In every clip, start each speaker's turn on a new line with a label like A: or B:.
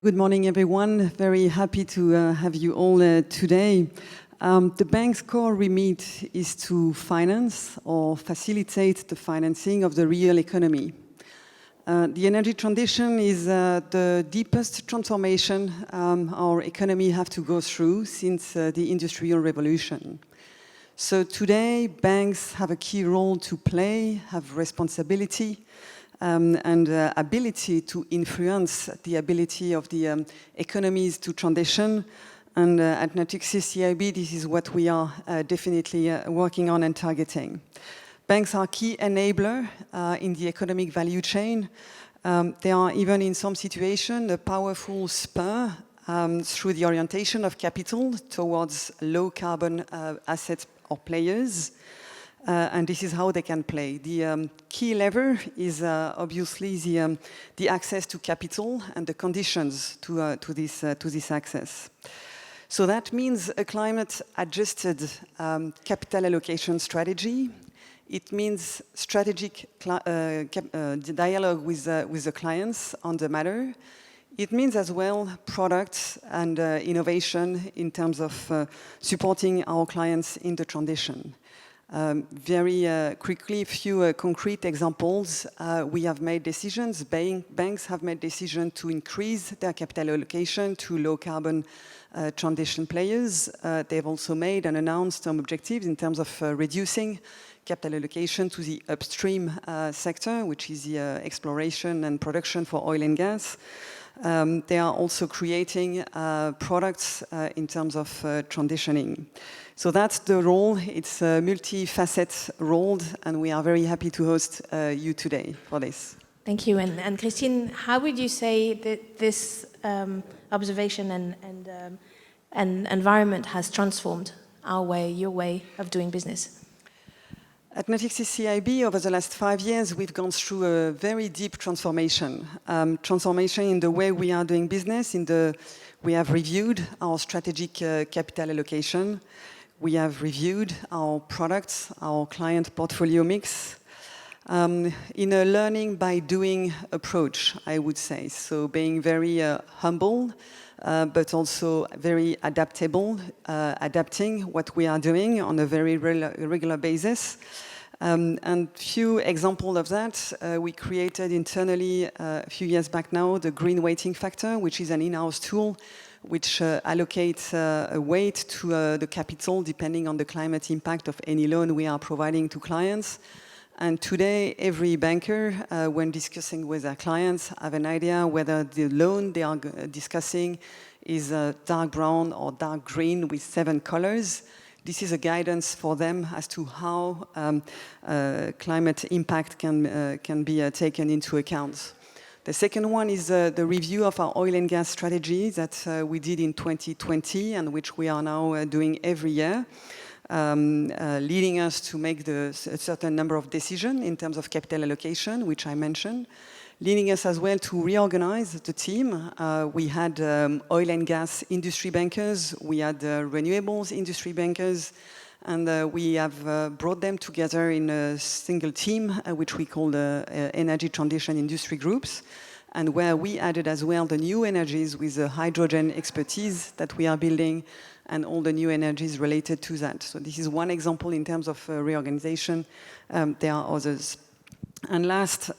A: Good morning, everyone. Very happy to have you all today. The bank's core remit is to finance or facilitate the financing of the real economy. The energy transition is the deepest transformation our economy have to go through since the Industrial Revolution. So today, banks have a key role to play, have responsibility, and ability to influence the ability of the economies to transition. And at Natixis CIB, this is what we are definitely working on and targeting. Banks are key enabler in the economic value chain. They are even in some situations a powerful spur through the orientation of capital towards low carbon assets or players. And this is how they can play. The key lever is obviously the access to capital and the conditions to this access. So that means a climate-adjusted capital allocation strategy. It means strategic dialogue with the clients on the matter. It means as well products and innovation in terms of supporting our clients in the transition. Very quickly, a few concrete examples. We have made decisions, banks have made decisions to increase their capital allocation to low-carbon transition players. They've also made and announced some objectives in terms of reducing capital allocation to the upstream sector, which is the exploration and production for oil and gas. They are also creating products in terms of transitioning. So that's the role. It's a multifaceted role, and we are very happy to host you today for this.
B: Thank you. And Christine, how would you say that this observation and environment has transformed our way, your way of doing business?
A: At Natixis CIB, over the last 5 years, we've gone through a very deep transformation. Transformation in the way we are doing business. We have reviewed our strategic capital allocation. We have reviewed our products, our client portfolio mix, in a learning by doing approach, I would say. So being very humble, but also very adaptable, adapting what we are doing on a very regular basis. And few examples of that, we created internally a few years back now, the green weighting factor, which is an in-house tool which allocates a weight to the capital depending on the climate impact of any loan we are providing to clients. And today, every banker, when discussing with their clients, have an idea whether the loan they are discussing is dark brown or dark green with 7 colors. This is a guidance for them as to how climate impact can be taken into account. The second one is the review of our oil and gas strategy that we did in 2020 and which we are now doing every year. Leading us to make a certain number of decisions in terms of capital allocation, which I mentioned. Leading us as well to reorganize the team. We had oil and gas industry bankers, we had renewables industry bankers, and we have brought them together in a single team, which we call the Energy Transition Industry Groups, and where we added as well the new energies with the hydrogen expertise that we are building and all the new energies related to that. So this is one example in terms of reorganization. There are others. And last,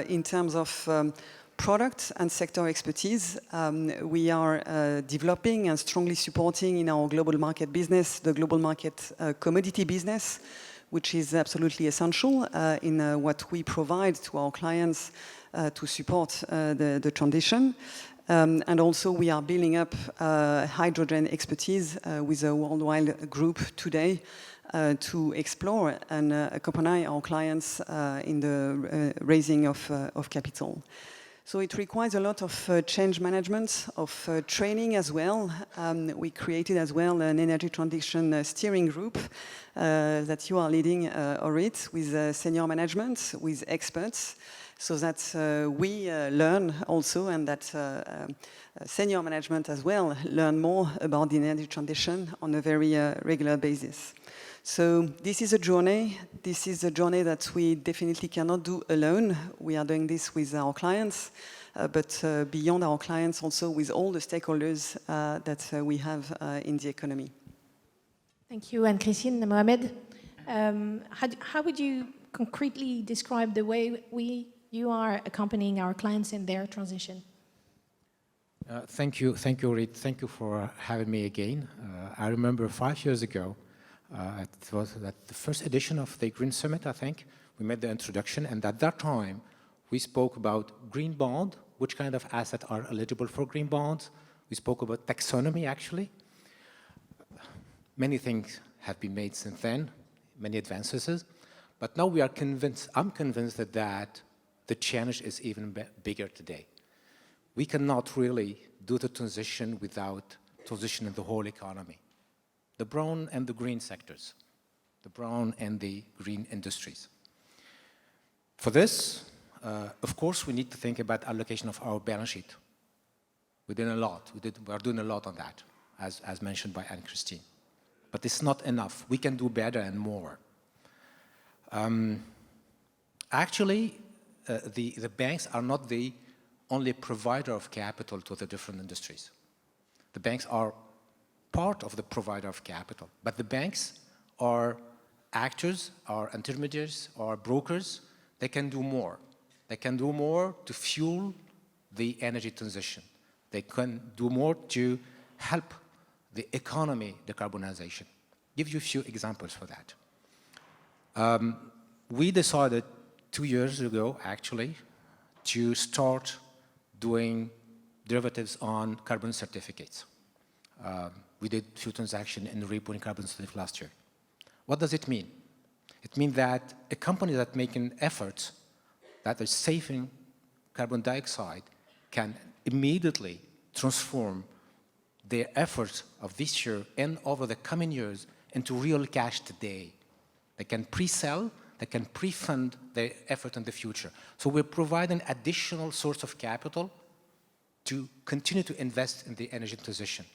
A: in terms of product and sector expertise, we are developing and strongly supporting in our global market business, the global market commodity business, which is absolutely essential in what we provide to our clients to support the transition. And also we are building up hydrogen expertise with a worldwide group today to explore and accompany our clients in the raising of capital. So it requires a lot of change management, of training as well. We created as well an energy transition steering group that you are leading, Orit, with senior management, with experts, so that we learn also, and that senior management as well learn more about the energy transition on a very regular basis. So this is a journey. This is a journey that we definitely cannot do alone. We are doing this with our clients, but beyond our clients also with all the stakeholders that we have in the economy.
B: Thank you, and Christine, Mohamed. How would you concretely describe the way you are accompanying our clients in their transition?
C: Thank you, Reid. Thank you for having me again. I remember 5 years ago, it was at the first edition of the Green Summit, I think. We made the introduction, and at that time, we spoke about green bond, which kind of assets are eligible for green bonds. We spoke about taxonomy, actually. Many things have been made since then, many advances, but now we are convinced, I'm convinced that the challenge is even bigger today. We cannot really do the transition without transitioning the whole economy. The brown and the green sectors, the brown and the green industries. For this, of course, we need to think about allocation of our balance sheet. We did a lot. We are doing a lot on that, as mentioned by Anne-Christine. But it's not enough. We can do better and more. Actually, the banks are not the only provider of capital to the different industries. The banks are part of the provider of capital, but the banks are actors, are intermediaries, are brokers. They can do more. They can do more to fuel the energy transition. They can do more to help the economy decarbonization. Give you a few examples for that. We decided 2 years ago, actually, to start doing derivatives on carbon certificates. We did a few transactions in repo carbon certificates last year. What does it mean? It means that a company that's making efforts that is saving carbon dioxide can immediately transform their efforts of this year and over the coming years into real cash today. They can pre-sell, they can pre-fund their effort in the future. So we're providing additional source of capital to continue to invest in the energy transition.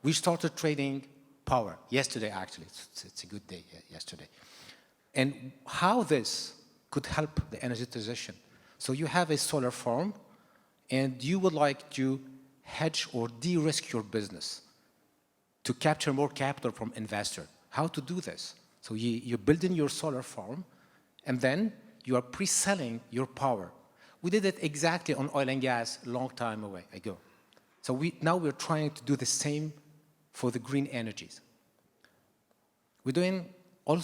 C: We started trading power yesterday, actually. It's a good day yesterday. And how this could help the energy transition. So you have a solar farm, and you would like to hedge or de-risk your business to capture more capital from investor. How to do this? So you're building your solar farm, and then you are pre-selling your power. We did it exactly on oil and gas a long time ago. So now we're trying to do the same for the green energies. We're doing a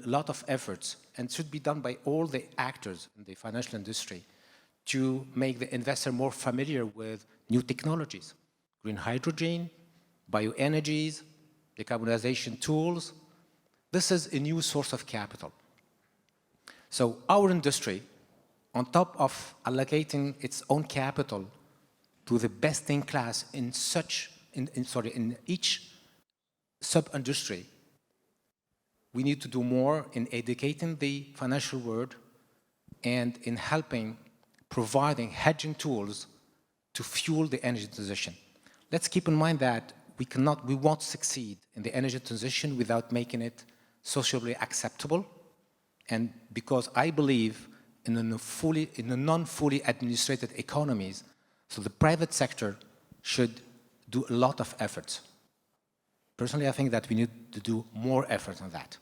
C: lot of efforts, and it should be done by all the actors in the financial industry to make the investor more familiar with new technologies, green hydrogen, bioenergies, decarbonization tools. This is a new source of capital. So our industry, on top of allocating its own capital to the best in class in each sub-industry, we need to do more in educating the financial world and in providing hedging tools to fuel the energy transition. Let's keep in mind that we won't succeed in the energy transition without making it socially acceptable. And because I believe in a non-fully administrated economies, so the private sector should do a lot of efforts. Personally, I think that we need to do more effort on that.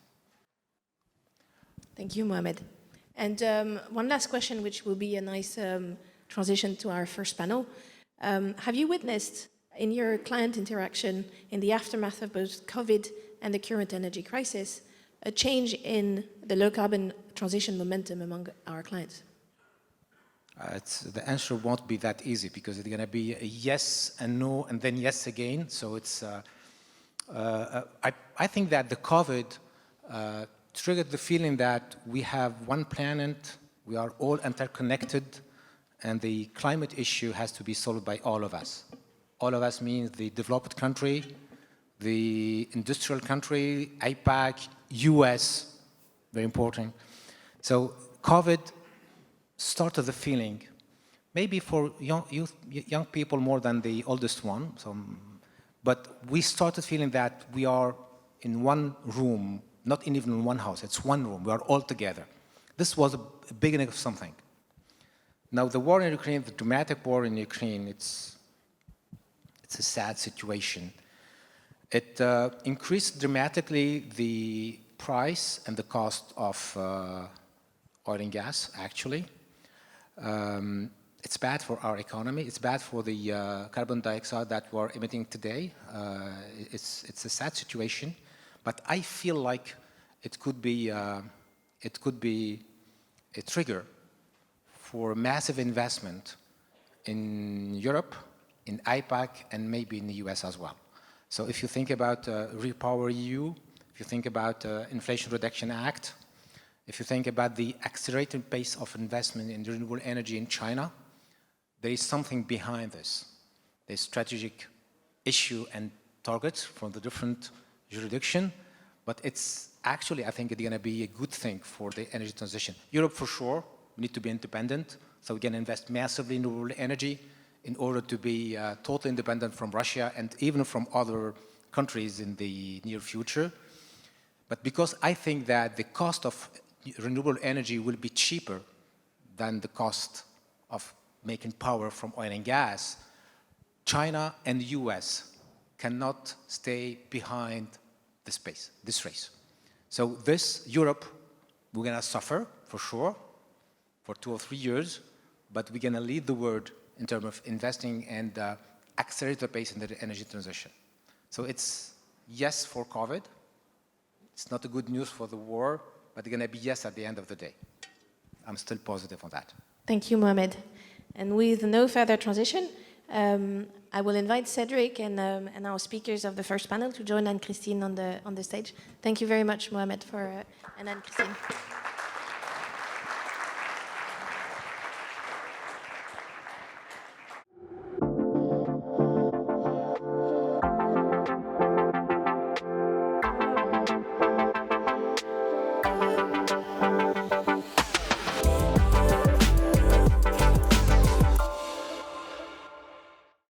B: Thank you, Mohamed. And one last question, which will be a nice transition to our first panel. Have you witnessed in your client interaction in the aftermath of both COVID and the current energy crisis, a change in the low carbon transition momentum among our clients?
C: The answer won't be that easy because it's going to be a yes and no and then yes again. So it's, I think that the COVID triggered the feeling that we have one planet, we are all interconnected, and the climate issue has to be solved by all of us. All of us means the developed country, the industrial country, APAC, US, very important. So COVID started the feeling, maybe for young people more than the oldest one, but we started feeling that we are in one room, not even in one house, it's one room, we are all together. This was a beginning of something. Now, the war in Ukraine, the dramatic war in Ukraine, it's a sad situation. It increased dramatically the price and the cost of oil and gas, actually. It's bad for our economy. It's bad for the carbon dioxide that we're emitting today. It's a sad situation, but I feel like it could be a trigger for massive investment in Europe, in APAC, and maybe in the US as well. So if you think about Repower EU, if you think about Inflation Reduction Act, if you think about the accelerated pace of investment in renewable energy in China, there is something behind this. There's strategic issue and targets from the different jurisdiction, but it's actually, I think, it's going to be a good thing for the energy transition. Europe, for sure, we need to be independent, so we can invest massively in renewable energy in order to be totally independent from Russia and even from other countries in the near future. But because I think that the cost of renewable energy will be cheaper than the cost of making power from oil and gas, China and the US cannot stay behind this race. So Europe, we're going to suffer for sure for 2 or 3 years, but we're going to lead the world in terms of investing and accelerate the pace in the energy transition. So it's yes for COVID. It's not a good news for the war, but it's going to be yes at the end of the day. I'm still positive on that.
B: Thank you, Mohamed. And with no further transition, I will invite Cedric and our speakers of the first panel to join Anne-Christine on the stage. Thank you very much, Mohamed, and Anne-Christine.